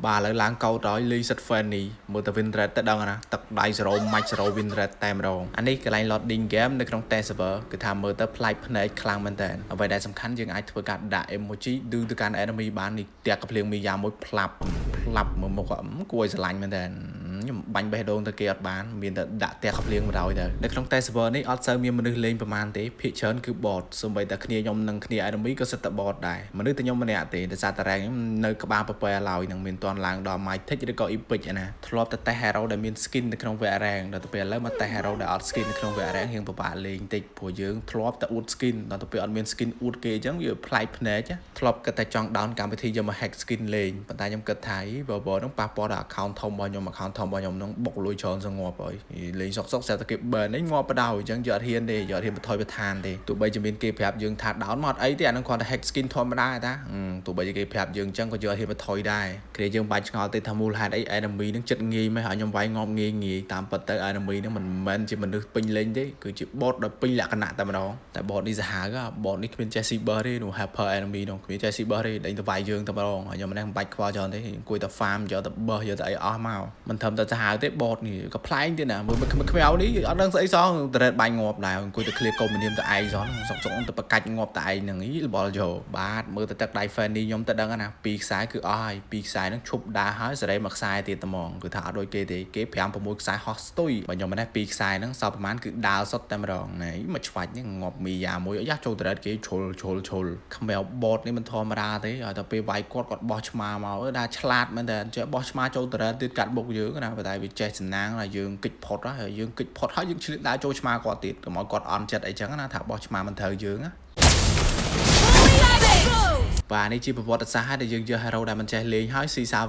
bà lại lang câu rồi ly sạch phèn ní một tờ win red tới đâu nè tập đại zero match zero win red tem rồi anh ấy cái line loading gameในក្នុង test server គឺថាមើលទៅផ្លាយភ្នែកខ្លាំងមែនតើអ្វីដែលសំខាន់យើងអាចធ្វើការដាក់ emoji ឌឺទៅកាន់ enemy បាននេះតែកភ្លៀងមីយ៉ាមួយផ្លាប់មួយមុខគួរឲ្យស្រឡាញ់មែនតើខ្ញុំបាញ់បេះដូងទៅគេអត់បានមានតែដាក់តែកភ្លៀងបណ្ដោយទៅនៅក្នុង test server នេះអត់សូវមានមនុស្សលេងប្រហែលទេភាគច្រើនគឺ bot សូម្បីតែគ្នាខ្ញុំនិងគ្នា enemy ក៏សិតតែ bot ដែរមនុស្សតែខ្ញុំម្នាក់ទេដោយសារតែ rank ខ្ញុំនៅក្បាលប្រពែឡើយនឹងមានតន់ឡើងដល់ mythic ឬក៏ epic ណាធ្លាប់តែ hero ដែលមាន skin នៅក្នុង VR rank ដល់ទៅពេលឥឡូវមកតែ hero ដែលអត់ skin នៅក្នុង VR rank រៀងពិបាកលេងតិចព្រោះយើងធ្លាប់តែអួត skin ដល់ទៅពេលអត់មាន skin អួតគេអញ្ចឹងវាប្លែកភ្នែកធ្លាប់គិតតែចង់ down កម្មវិធីយកមក hack skin លេងប៉ុន្តែខ្ញុំគិតថាបើនឹងប៉ះពាល់ដល់ account ធំរបស់ខ្ញុំ account ធំរបស់ខ្ញុំនឹងបុកលុយច្រើនសងប់ហើយលេងសុកស្រាប់តែគេ burn នេះងាប់បដៅអញ្ចឹងយកអត់ហ៊ានទេយកអត់ហ៊ានបន្ថយបន្ថានទេទោះបីជាមានគេប្រាប់យើងថា down មកអត់អីទេអានឹងគ្រាន់តែ hack skin ធម្មតាតាទោះបីជាគេប្រាប់យើងអញ្ចឹងក៏យកអត់ហ៊ានបន្ថយដែរគ្រាយើងបាច់ឆ្ងល់ទេថាមូលហេតុអី enemy នឹងចិត្តងាយមែនហើយខ្ញុំវាយងាប់ងាយតាមពិតទៅ enemy នឹងមិនមែនជាមនុស្សពេញលេញទេគឺជា bot ដែលពេញលក្ខណៈតែម្ដងតែ bot នេះសាហាវ bot នេះគ្មាន Jesse Ber ទេនោះ helper enemy នោះគ្មាន Jesse Ber ទេដេញទៅវាយយើងតែម្ដងហើយខ្ញុំមិនបាច់ខ្វល់ច្រើនទេអង្គុយតែ farm យកតែ burst យកតែអីអស់មកមិនធំតែសាហាវទេ bot នេះក៏ប្លែកទៀតណាមើលខ្មៅនេះអត់ដឹងស្អីសោះត្រេតបាញ់ងាប់ដែរអង្គុយតែ clear កុំនាមតែឯងសោះសុកទៅបកាច់ងាប់តែឯងហ្នឹងបលយោបាទមើលទៅទឹកដៃ fan នេះខ្ញុំទៅដឹងណាពីរខ្សែគឺអស់ហើយពីរខ្សែហ្នឹងឈប់ដើរហើយសេរីមួយខ្សែទៀតត្មងគឺថាអត់ដូចគេទេគេ5 6ខ្សែហោះស្ទុយបើខ្ញុំមិនដែរពីរខ្សែហ្នឹងសល់ប្រហែលគឺដើរសុទ្ធតែម្ដងនេះមកឆ្វាច់ហ្នឹងងាប់មីយ៉ាមួយយ៉ាចូលត្រេតគេឈុលខ្មៅ bot នេះមិនធម្មតាទេហើយតែពេលវាយគាត់បោះឆ្មាមកដែរឆ្លាតមែនតើចេះបោះឆ្មាចូលត្រេតទៀតកាត់បុកយើងណាតែវាចេះសំណាងថាយើងគិចផុតហើយយើងគិចផុតហើយយើងឆ្លៀតដើរចូលឆ្មាគាត់ទៀតកុំឲ្យគាត់អន់ចិត្តអីចឹងណាថាបោះឆ្មាមិនត្រូវយើងណាបាទនេះជាប្រវត្តិសាស្ត្រដែលយើងយក hero ដែលមិនចេះលេងហើយស៊ីសា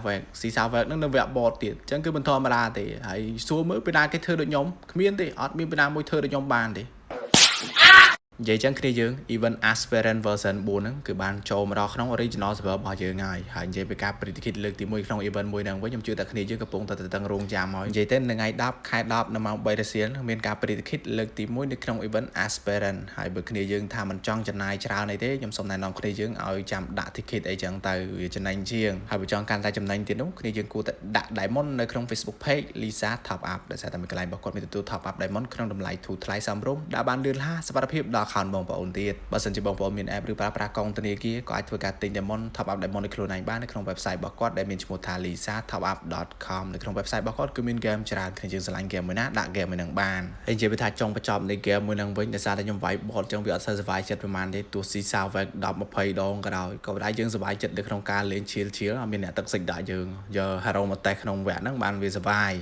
វែកនឹងនៅវគ្គ bot ទៀតអញ្ចឹងគឺមិនធម្មតាទេហើយសួរមើលពីណាគេធ្វើដូចខ្ញុំគ្មានទេអត់មានពីណាមួយធ្វើដូចខ្ញុំបានទេនិយាយចឹងគ្នាយើង event aspirant version 4ហ្នឹងគឺបានចូលមកដល់ក្នុង original server របស់យើងហើយនិយាយពីការប្រតិគិតលើកទី1ក្នុង event មួយហ្នឹងវិញខ្ញុំជឿតែគ្នាយើងកំពុងតែតឹងរោងចាំហើយនិយាយទៅនៅថ្ងៃ10ខែ10នៅម៉ោង3រសៀលមានការប្រតិគិតលើកទី1នៅក្នុង event aspirant ហើយបើគ្នាយើងថាមិនចង់ចំណាយច្រើនអីទេខ្ញុំសូមណែនាំគ្នាយើងឲ្យចាំដាក់ ticket អីចឹងទៅវាចំណេញជាងហើយបើចង់កាន់តែចំណេញទៀតនោះគ្នាយើងគួរតែដាក់ diamond នៅក្នុង Facebook page Lisa Top Up ដែលសារតែមួយកន្លែងរបស់គាត់មានទទួល Top Up diamond ក្នុងតម្លៃធូរថ្លៃសមរម្យដែលបានលឿនឡាសុវត្ថិភាពដល់ account បងប្អូនទៀតបើសិនជាបងប្អូនមាន app ឬប្រើប្រាស់កងធនាគារក៏អាចធ្វើការទិញ diamond top up diamond នៅខ្លួនឯងបាននៅក្នុង website របស់គាត់ដែលមានឈ្មោះថា lisatopup.com នៅក្នុង website របស់គាត់គឺមាន game ច្រើនគ្នាយើងឆ្លាញ់ game មួយណាដាក់ game មួយនឹងបានហើយនិយាយថាចង់បញ្ចប់នៃ game មួយនឹងវិញដោយសារតែខ្ញុំវាយ bot ចឹងវាអត់សូវសុវ័យចិត្តប្រហែលទេទោះស៊ីសាវែក10 20ដងក៏ដោយក៏ដែរយើងសុវ័យចិត្តនៅក្នុងការលេង chill អត់មានអ្នកទឹកសិចដាក់យើងយក hero មកតេសក្នុងវគ្គហ្នឹងបានវាសុវ័យ